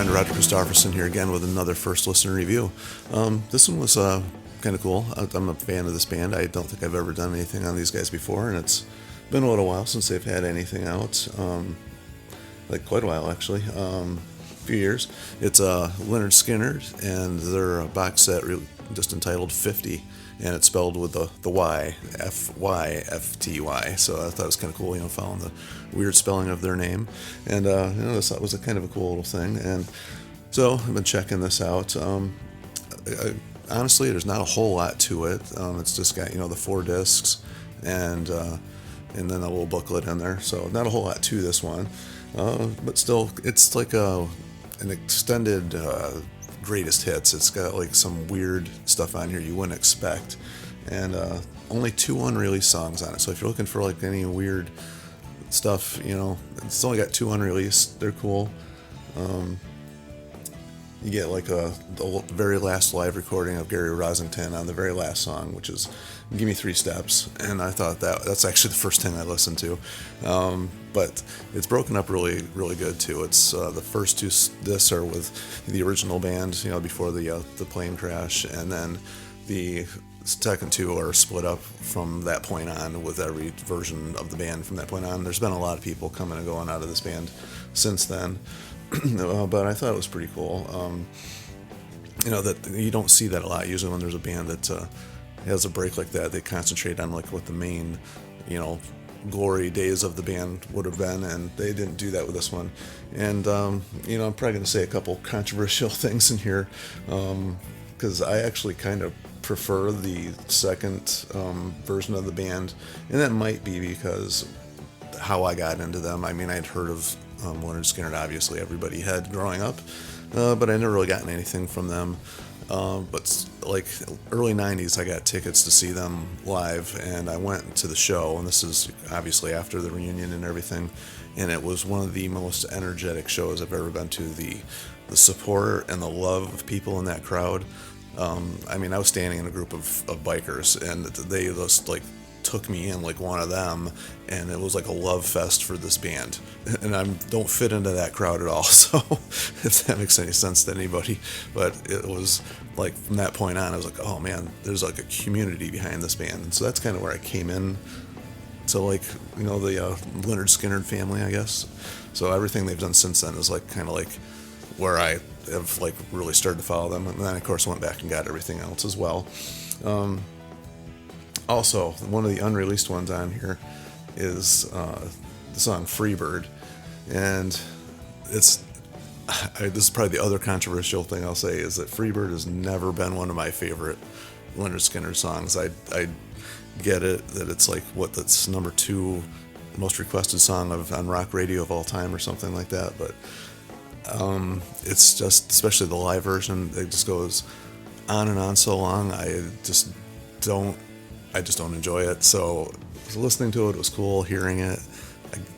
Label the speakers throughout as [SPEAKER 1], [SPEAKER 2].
[SPEAKER 1] friend Roger Christopherson here again with another first listener review. This one was kind of cool. I'm a fan of this band. I don't think I've ever done anything on these guys before, and it's been a little while since they've had anything out. Like quite a while, actually. A few years. It's Lynyrd Skynyrd, and their box set just entitled FYFTY, and it's spelled with the Y, FYFTY. So I thought it was kind of cool, following the weird spelling of their name. And, I thought it was a kind of a cool little thing. And so I've been checking this out. Honestly, there's not a whole lot to it. It's just got, the 4 discs and then a little booklet in there. So not a whole lot to this one. But still, it's like an extended greatest hits. It's got like some weird stuff on here you wouldn't expect, and only 2 unreleased songs on it. So if you're looking for like any weird stuff, it's only got 2 unreleased. They're cool. You get like the very last live recording of Gary Rosington on the very last song, which is "Give Me 3 Steps," and I thought that's actually the first thing I listened to. But it's broken up really, really good too. It's the first 2 discs are with the original band, before the plane crash, and then the second 2 are split up from that point on with every version of the band from that point on. There's been a lot of people coming and going out of this band since then. But I thought it was pretty cool. That you don't see that a lot. Usually when there's a band that has a break like that, they concentrate on like what the main, glory days of the band would have been, and they didn't do that with this one. And I'm probably going to say a couple controversial things in here, because I actually kind of prefer the second version of the band, and that might be because how I got into them. I mean, I'd heard of Lynyrd Skynyrd, obviously everybody had growing up, but I never really gotten anything from them. But like early 90s, I got tickets to see them live, and I went to the show, and this is obviously after the reunion and everything, and it was one of the most energetic shows I've ever been to. The support and the love of people in that crowd. I was standing in a group of bikers, and they just like took me in like one of them, and it was like a love fest for this band, and I don't fit into that crowd at all, so if that makes any sense to anybody. But it was like from that point on, I was like, oh man, there's like a community behind this band. And so that's kind of where I came in to like the Lynyrd Skynyrd family, I guess. So everything they've done since then is like kind of like where I have like really started to follow them, and then of course went back and got everything else as well. Also, one of the unreleased ones on here is the song Freebird, and this is probably the other controversial thing I'll say, is that Freebird has never been one of my favorite Lynyrd Skynyrd songs. I get it that it's like that's number 2 most requested song on rock radio of all time or something like that, but it's just, especially the live version, it just goes on and on so long. I just don't enjoy it. So listening to it was cool, hearing it.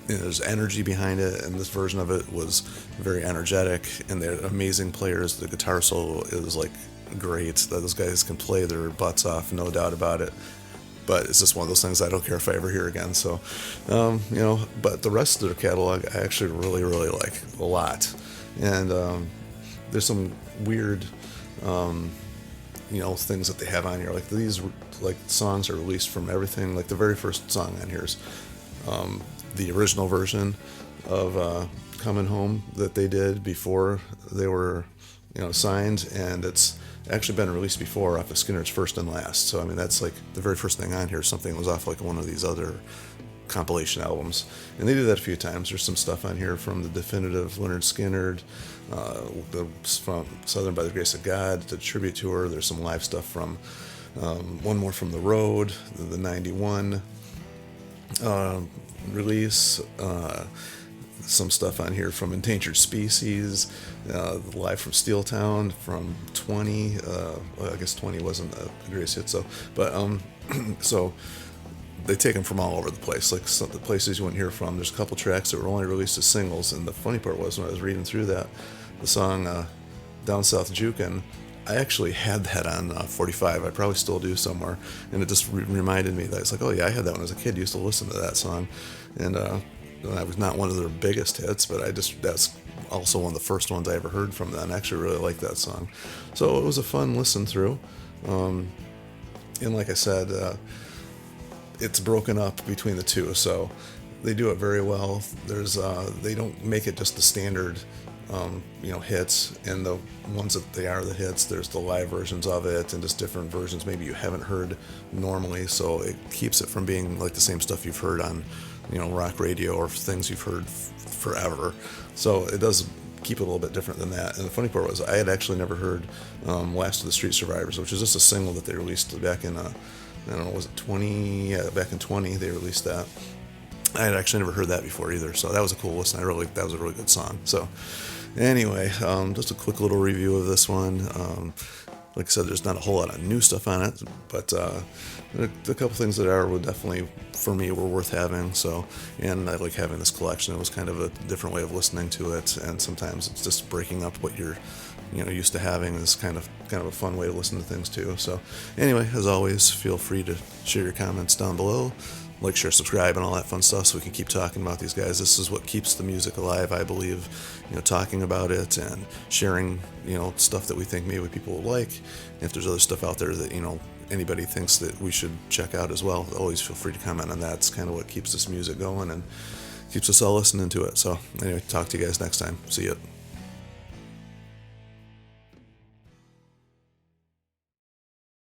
[SPEAKER 1] There's energy behind it, and this version of it was very energetic, and they're amazing players. The guitar solo is like great. Those guys can play their butts off, no doubt about it. But it's just one of those things I don't care if I ever hear again. So, but the rest of their catalog I actually really, really like a lot. And there's some weird things that they have on here, like these like songs are released from everything. Like the very first song on here is the original version of Coming Home that they did before they were signed, and it's actually been released before off of Skynyrd's First and Last. So that's like the very first thing on here, something that was off like one of these other compilation albums, and they did that a few times. There's some stuff on here from the definitive Lynyrd Skynyrd, from Southern by the Grace of God, the tribute tour. There's some live stuff from one more from The Road, the 91 release, some stuff on here from Endangered Species, live from Steel Town from 20, I guess 20 wasn't a greatest hit, but so they take them from all over the place, like some of the places you wouldn't hear from. There's a couple tracks that were only released as singles, and the funny part was when I was reading through that, the song Down South Jukin', I actually had that on 45. I probably still do somewhere, and it just reminded me that it's like, oh yeah, I had that when I was a kid. I used to listen to that song, and I was not one of their biggest hits, but that's also one of the first ones I ever heard from them. I actually really like that song. So it was a fun listen through. And like I said, it's broken up between the two, so they do it very well. They don't make it just the standard, hits, and the ones that they are the hits, there's the live versions of it and just different versions maybe you haven't heard normally, so it keeps it from being like the same stuff you've heard on, rock radio or things you've heard forever. So it does keep it a little bit different than that. And the funny part was I had actually never heard Last of the Street Survivors, which is just a single that they released back in, I don't know, was it 20? Yeah, back in 20 they released that. I had actually never heard that before either, so that was a cool listen. That was a really good song. So anyway, just a quick little review of this one. Like I said, there's not a whole lot of new stuff on it, but a couple things that would definitely, for me, were worth having. So, and I like having this collection. It was kind of a different way of listening to it, and sometimes it's just breaking up what you're, used to having is kind of a fun way to listen to things too. So, anyway, as always, feel free to share your comments down below. Like, share, subscribe, and all that fun stuff so we can keep talking about these guys. This is what keeps the music alive, I believe, talking about it and sharing, stuff that we think maybe people will like. And if there's other stuff out there that, anybody thinks that we should check out as well, always feel free to comment on that. It's kind of what keeps this music going and keeps us all listening to it. So, anyway, talk to you guys next time. See ya.